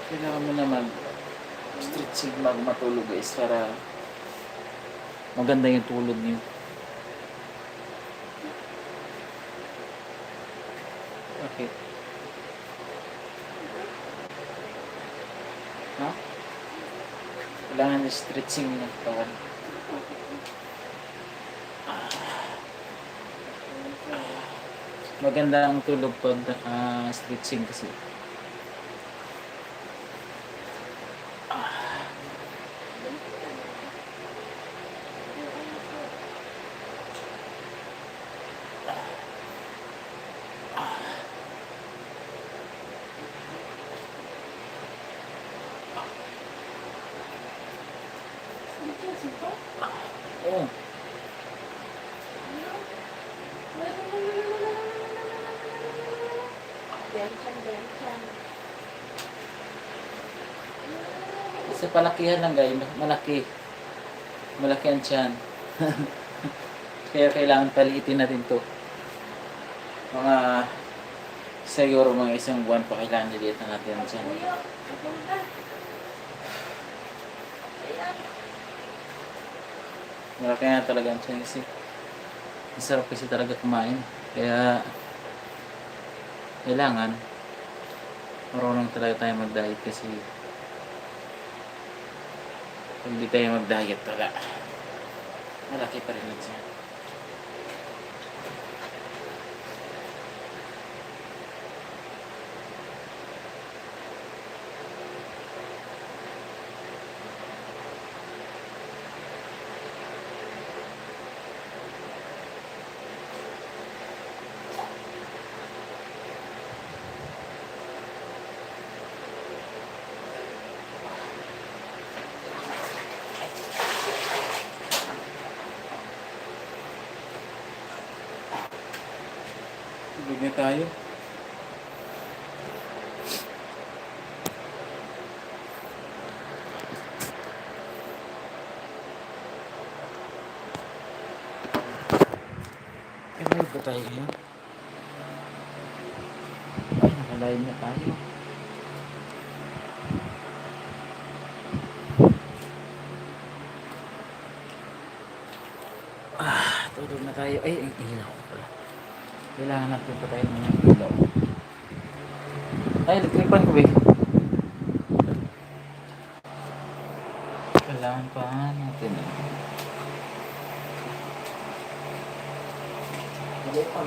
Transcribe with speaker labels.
Speaker 1: Kailangan mo naman stretching bago matulog guys para maganda yung tulog niyo. Bakit? Ha? Kailangan na stretching ng katawan. Maganda ang tulog pag stretching kasi. Oo. Sa palakihan lang guys, malaki. Malaki ang tiyan. Kaya kailangan paliitin natin to. Mga siguro mga isang buwan pa kailangan niliit na natin ang tiyan. Malaki na talaga ang tiyan kasi masarap kasi talaga kumain. Kaya kailangan marunong talaga tayo mag-diet kasi kung hindi tayo mag-diet wala. Malaki pa rin ang tiyan. Tulog na tayo. Live ba tayo ngayon? Ay, nakalive na tayo. Tulog na tayo. Ay, ang ilaw pala. Kailangan natin pa tayo ng ilaw. Ay, electric fan ko ba? Kailangan pa natin. Hindi pa,